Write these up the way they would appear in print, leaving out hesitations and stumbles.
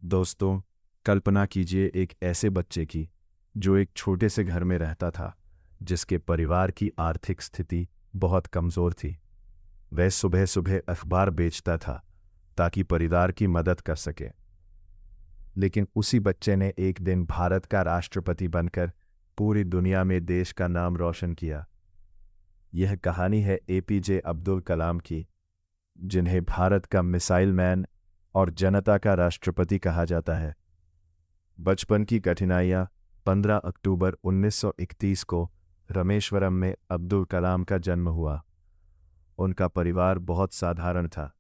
दोस्तों, कल्पना कीजिए एक ऐसे बच्चे की जो एक छोटे से घर में रहता था, जिसके परिवार की आर्थिक स्थिति बहुत कमज़ोर थी। वह सुबह सुबह अखबार बेचता था ताकि परिवार की मदद कर सके। लेकिन उसी बच्चे ने एक दिन भारत का राष्ट्रपति बनकर पूरी दुनिया में देश का नाम रोशन किया। यह कहानी है एपीजे अब्दुल कलाम की, जिन्हें भारत का मिसाइल मैन और जनता का राष्ट्रपति कहा जाता है। बचपन की कठिनाइयाँ। 15 अक्टूबर 1931 को रामेश्वरम में अब्दुल कलाम का जन्म हुआ। उनका परिवार बहुत साधारण था।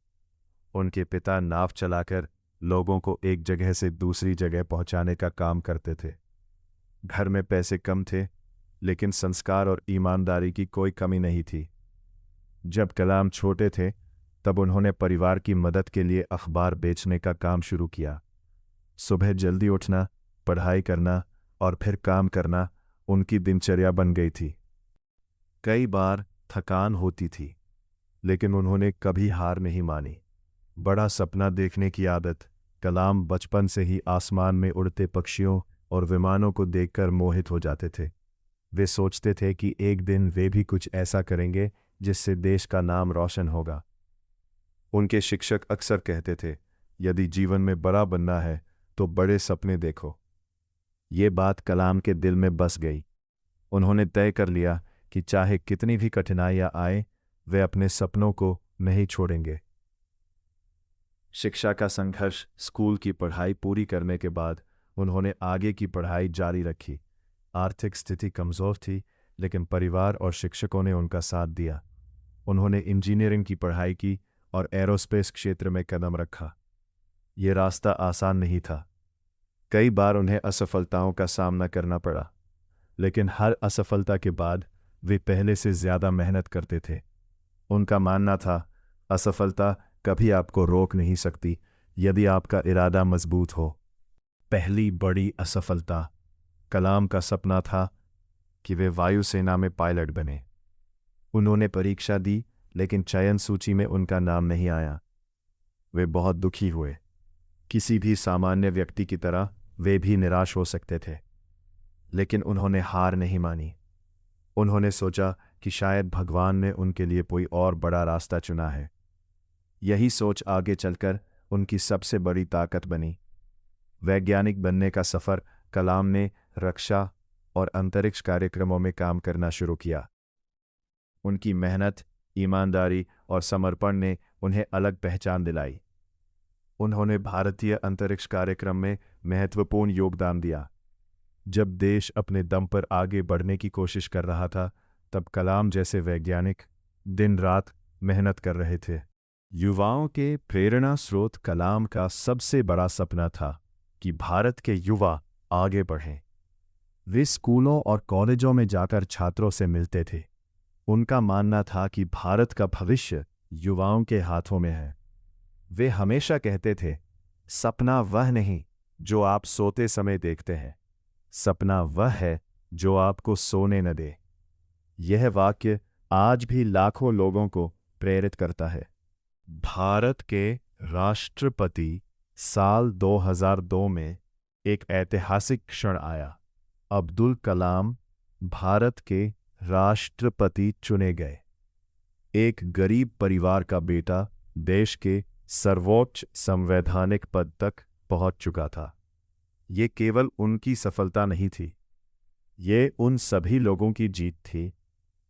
उनके पिता नाव चलाकर लोगों को एक जगह से दूसरी जगह पहुंचाने का काम करते थे। घर में पैसे कम थे, लेकिन संस्कार और ईमानदारी की कोई कमी नहीं थी। जब कलाम छोटे थे, तब उन्होंने परिवार की मदद के लिए अखबार बेचने का काम शुरू किया। सुबह जल्दी उठना, पढ़ाई करना और फिर काम करना उनकी दिनचर्या बन गई थी। कई बार थकान होती थी, लेकिन उन्होंने कभी हार नहीं मानी। बड़ा सपना देखने की आदत। कलाम बचपन से ही आसमान में उड़ते पक्षियों और विमानों को देखकर मोहित हो जाते थे। वे सोचते थे कि एक दिन वे भी कुछ ऐसा करेंगे जिससे देश का नाम रोशन होगा। उनके शिक्षक अक्सर कहते थे, यदि जीवन में बड़ा बनना है तो बड़े सपने देखो। ये बात कलाम के दिल में बस गई। उन्होंने तय कर लिया कि चाहे कितनी भी कठिनाइयां आए, वे अपने सपनों को नहीं छोड़ेंगे। शिक्षा का संघर्ष। स्कूल की पढ़ाई पूरी करने के बाद उन्होंने आगे की पढ़ाई जारी रखी। आर्थिक स्थिति कमज़ोर थी, लेकिन परिवार और शिक्षकों ने उनका साथ दिया। उन्होंने इंजीनियरिंग की पढ़ाई की और एरोस्पेस क्षेत्र में कदम रखा। ये रास्ता आसान नहीं था। कई बार उन्हें असफलताओं का सामना करना पड़ा, लेकिन हर असफलता के बाद वे पहले से ज़्यादा मेहनत करते थे। उनका मानना था, असफलता कभी आपको रोक नहीं सकती यदि आपका इरादा मजबूत हो। पहली बड़ी असफलता। कलाम का सपना था कि वे वायुसेना में पायलट बने। उन्होंने परीक्षा दी, लेकिन चयन सूची में उनका नाम नहीं आया। वे बहुत दुखी हुए। किसी भी सामान्य व्यक्ति की तरह वे भी निराश हो सकते थे, लेकिन उन्होंने हार नहीं मानी। उन्होंने सोचा कि शायद भगवान ने उनके लिए कोई और बड़ा रास्ता चुना है। यही सोच आगे चलकर उनकी सबसे बड़ी ताकत बनी। वैज्ञानिक बनने का सफ़र। कलाम ने रक्षा और अंतरिक्ष कार्यक्रमों में काम करना शुरू किया। उनकी मेहनत, ईमानदारी और समर्पण ने उन्हें अलग पहचान दिलाई। उन्होंने भारतीय अंतरिक्ष कार्यक्रम में महत्वपूर्ण योगदान दिया। जब देश अपने दम पर आगे बढ़ने की कोशिश कर रहा था, तब कलाम जैसे वैज्ञानिक दिन रात मेहनत कर रहे थे। युवाओं के प्रेरणा स्रोत। कलाम का सबसे बड़ा सपना था कि भारत के युवा आगे बढ़ें। वे स्कूलों और कॉलेजों में जाकर छात्रों से मिलते थे। उनका मानना था कि भारत का भविष्य युवाओं के हाथों में है। वे हमेशा कहते थे, सपना वह नहीं जो आप सोते समय देखते हैं, सपना वह है जो आपको सोने न दे। यह वाक्य आज भी लाखों लोगों को प्रेरित करता है। भारत के राष्ट्रपति। साल 2002 में एक ऐतिहासिक क्षण आया। अब्दुल कलाम भारत के राष्ट्रपति चुने गए। एक गरीब परिवार का बेटा देश के सर्वोच्च संवैधानिक पद तक पहुंच चुका था। ये केवल उनकी सफलता नहीं थी, ये उन सभी लोगों की जीत थी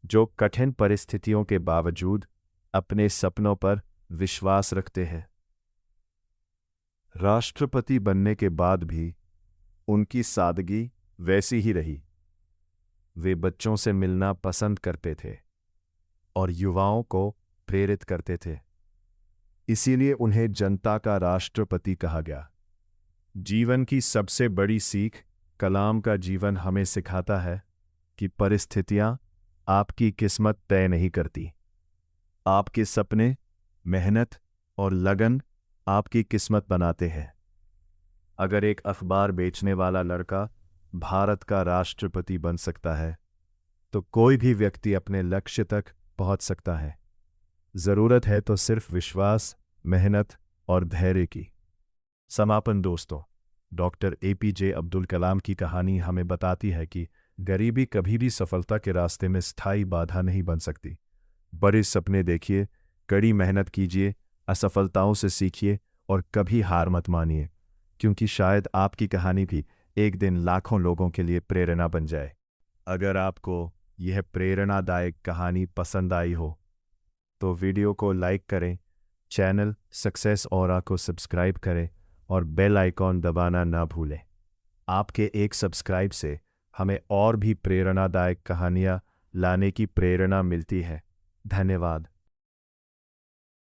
जो कठिन परिस्थितियों के बावजूद अपने सपनों पर विश्वास रखते हैं। राष्ट्रपति बनने के बाद भी उनकी सादगी वैसी ही रही। वे बच्चों से मिलना पसंद करते थे और युवाओं को प्रेरित करते थे। इसीलिए उन्हें जनता का राष्ट्रपति कहा गया। जीवन की सबसे बड़ी सीख। कलाम का जीवन हमें सिखाता है कि परिस्थितियां आपकी किस्मत तय नहीं करती। आपके सपने, मेहनत और लगन आपकी किस्मत बनाते हैं। अगर एक अखबार बेचने वाला लड़का भारत का राष्ट्रपति बन सकता है, तो कोई भी व्यक्ति अपने लक्ष्य तक पहुंच सकता है। ज़रूरत है तो सिर्फ विश्वास, मेहनत और धैर्य की। समापन दोस्तों, डॉक्टर एपीजे अब्दुल कलाम की कहानी हमें बताती है कि गरीबी कभी भी सफलता के रास्ते में स्थायी बाधा नहीं बन सकती। बड़े सपने देखिए, कड़ी मेहनत कीजिए, असफलताओं से सीखिए और कभी हार मत मानिए, क्योंकि शायद आपकी कहानी भी एक दिन लाखों लोगों के लिए प्रेरणा बन जाए। अगर आपको यह प्रेरणादायक कहानी पसंद आई हो तो वीडियो को लाइक करें, चैनल सक्सेस ऑरा को सब्सक्राइब करें और बेल आइकॉन दबाना ना भूलें। आपके एक सब्सक्राइब से हमें और भी प्रेरणादायक कहानियाँ लाने की प्रेरणा मिलती है। धन्यवाद।